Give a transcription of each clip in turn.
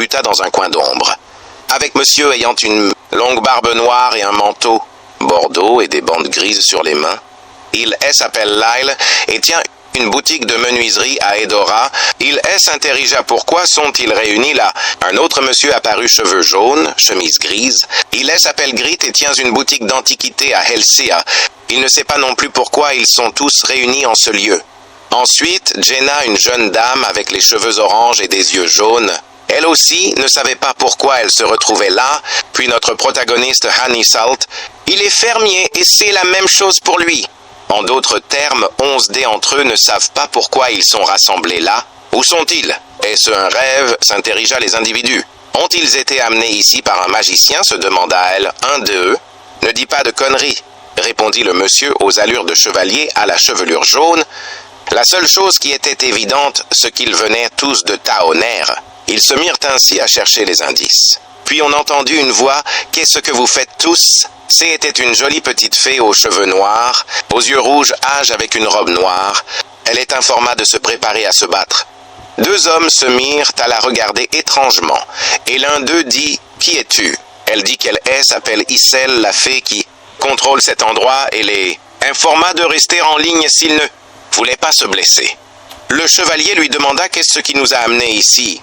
buta dans un coin d'ombre. Avec monsieur ayant une longue barbe noire et un manteau bordeaux et des bandes grises sur les mains, il s'appelle Lyle et tient une boutique de menuiserie à Edora. Il s'interrigea pourquoi sont-ils réunis là. Un autre monsieur apparut, cheveux jaunes, chemise grise. Il s'appelle Grit et tient une boutique d'antiquité à Helsia. Il ne sait pas non plus pourquoi ils sont tous réunis en ce lieu. Ensuite, Jenna, une jeune dame avec les cheveux oranges et des yeux jaunes, elle aussi ne savait pas pourquoi elle se retrouvait là. Puis notre protagoniste Honey Salt, il est fermier et c'est la même chose pour lui. En d'autres termes, 11 dés entre eux ne savent pas pourquoi ils sont rassemblés là. Où sont-ils? Est-ce un rêve? S'interrigea les individus. Ont-ils été amenés ici par un magicien? Se demanda elle. Un d'eux. Ne dis pas de conneries, répondit le monsieur aux allures de chevalier à la chevelure jaune. La seule chose qui était évidente, ce qu'ils venaient tous de Taoner. Ils se mirent ainsi à chercher les indices. Puis on entendit une voix. Qu'est-ce que vous faites tous? C'était une jolie petite fée aux cheveux noirs, aux yeux rouges âge avec une robe noire. Elle est informa de se préparer à se battre. Deux hommes se mirent à la regarder étrangement, et l'un d'eux dit « Qui es-tu » Elle dit qu'elle s'appelle Issel, la fée qui contrôle cet endroit, et les informa de rester en ligne s'il ne voulait pas se blesser. Le chevalier lui demanda « Qu'est-ce qui nous a amenés ici ?»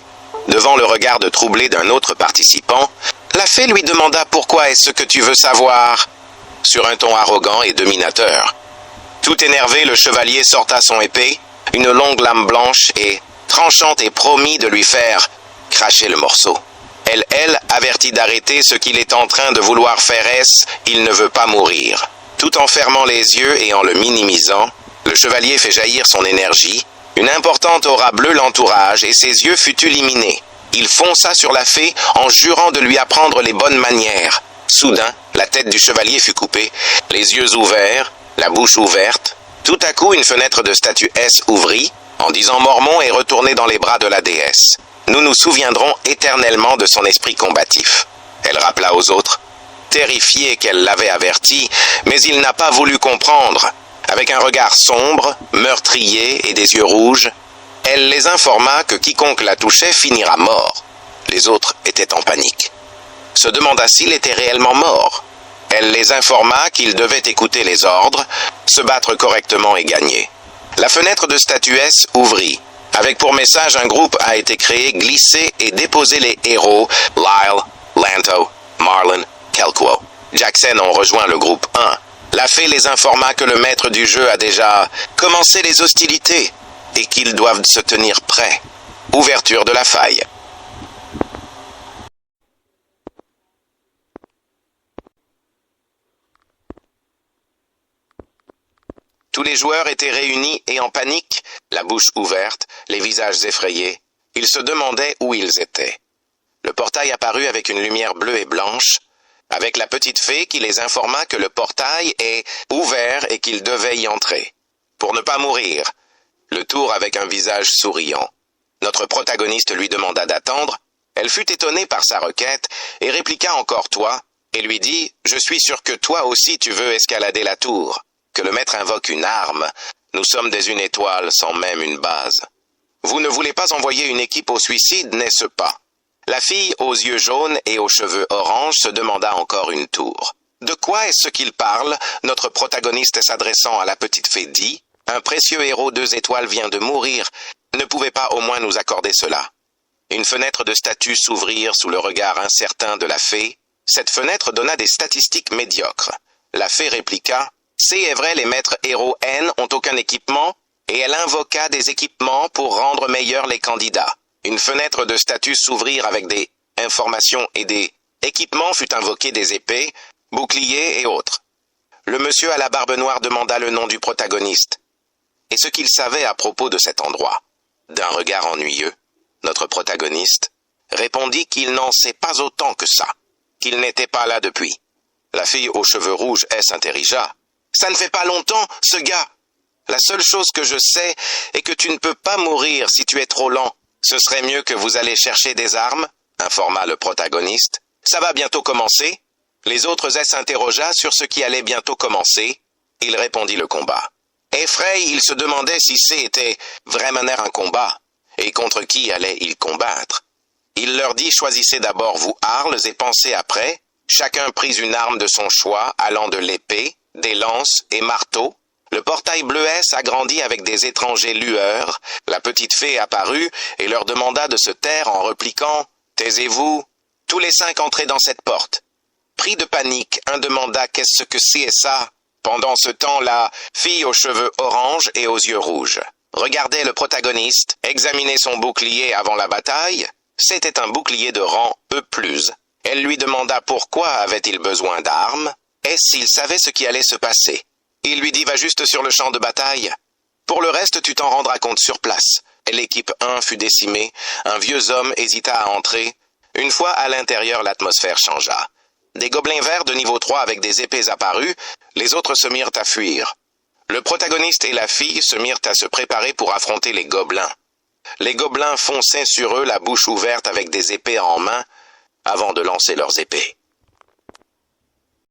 Devant le regard troublé d'un autre participant, la fée lui demanda « Pourquoi est-ce que tu veux savoir ?» sur un ton arrogant et dominateur. Tout énervé, le chevalier sorta son épée, une longue lame blanche et tranchante, et promit de lui faire cracher le morceau. Elle avertit d'arrêter ce qu'il est en train de vouloir faire. Il ne veut pas mourir. Tout en fermant les yeux et en le minimisant, le chevalier fait jaillir son énergie. Une importante aura bleue l'entourage et ses yeux fut illuminés. Il fonça sur la fée en jurant de lui apprendre les bonnes manières. Soudain, la tête du chevalier fut coupée, les yeux ouverts, la bouche ouverte. Tout à coup, une fenêtre de statue S ouvrit, en disant Mormon et retourné dans les bras de la déesse. Nous nous souviendrons éternellement de son esprit combatif. Elle rappela aux autres, terrifiée qu'elle l'avait averti, mais il n'a pas voulu comprendre. Avec un regard sombre, meurtrier et des yeux rouges, elle les informa que quiconque la touchait finira mort. Les autres étaient en panique. Se demanda s'il était réellement mort. Elle les informa qu'ils devaient écouter les ordres, se battre correctement et gagner. La fenêtre de statue S ouvrit. Avec pour message un groupe a été créé, glisser et déposer les héros, Lyle, Lanto, Marlon, Kelquo. Jackson ont rejoint le groupe 1. La fée les informa que le maître du jeu a déjà commencé les hostilités et qu'ils doivent se tenir prêts. Ouverture de la faille. Tous les joueurs étaient réunis et en panique, la bouche ouverte, les visages effrayés. Ils se demandaient où ils étaient. Le portail apparut avec une lumière bleue et blanche, avec la petite fée qui les informa que le portail est ouvert et qu'ils devaient y entrer. Pour ne pas mourir, le tour avec un visage souriant. Notre protagoniste lui demanda d'attendre. Elle fut étonnée par sa requête et répliqua encore toi, et lui dit « Je suis sûr que toi aussi tu veux escalader la tour. Que le maître invoque une arme. Nous sommes des une étoile sans même une base. Vous ne voulez pas envoyer une équipe au suicide, n'est-ce pas ?» La fille aux yeux jaunes et aux cheveux orange se demanda encore une tour. De quoi est-ce qu'il parle? Notre protagoniste s'adressant à la petite fée dit « Un précieux héros 2 étoiles vient de mourir. Ne pouvez pas au moins nous accorder cela ?» Une fenêtre de statue s'ouvrir sous le regard incertain de la fée. Cette fenêtre donna des statistiques médiocres. La fée répliqua « C'est vrai, les maîtres héros N ont aucun équipement ?» et elle invoqua des équipements pour rendre meilleurs les candidats. Une fenêtre de statue s'ouvrir avec des informations et des équipements fut invoqué, des épées, boucliers et autres. Le monsieur à la barbe noire demanda le nom du protagoniste et ce qu'il savait à propos de cet endroit. D'un regard ennuyeux, notre protagoniste répondit qu'il n'en sait pas autant que ça, qu'il n'était pas là depuis. La fille aux cheveux rouges s'interrigea. « Ça ne fait pas longtemps, ce gars. La seule chose que je sais est que tu ne peux pas mourir si tu es trop lent. Ce serait mieux que vous allez chercher des armes, informa le protagoniste. Ça va bientôt commencer. Les autres s'interrogea sur ce qui allait bientôt commencer. Il répondit le combat. Effrayé, il se demandait si c'était vraiment un combat, et contre qui allait-il combattre. Il leur dit: choisissez d'abord vous harles et pensez après. Chacun prit une arme de son choix, allant de l'épée, des lances et marteaux. Le portail bleuet s'agrandit avec des étrangers lueurs. La petite fée apparut et leur demanda de se taire en repliquant: taisez-vous. Tous les 5 entraient dans cette porte. Pris de panique, un demanda: qu'est-ce que c'est ça? Pendant ce temps, la fille aux cheveux orange et aux yeux rouges regardait le protagoniste examiner son bouclier avant la bataille. C'était un bouclier de rang E+. Elle lui demanda pourquoi avait-il besoin d'armes et s'il savait ce qui allait se passer. Il lui dit: va juste sur le champ de bataille. Pour le reste, tu t'en rendras compte sur place. L'équipe 1 fut décimée, un vieux homme hésita à entrer. Une fois à l'intérieur, l'atmosphère changea. Des gobelins verts de niveau 3 avec des épées apparus, les autres se mirent à fuir. Le protagoniste et la fille se mirent à se préparer pour affronter les gobelins. Les gobelins fonçaient sur eux, la bouche ouverte avec des épées en main, avant de lancer leurs épées.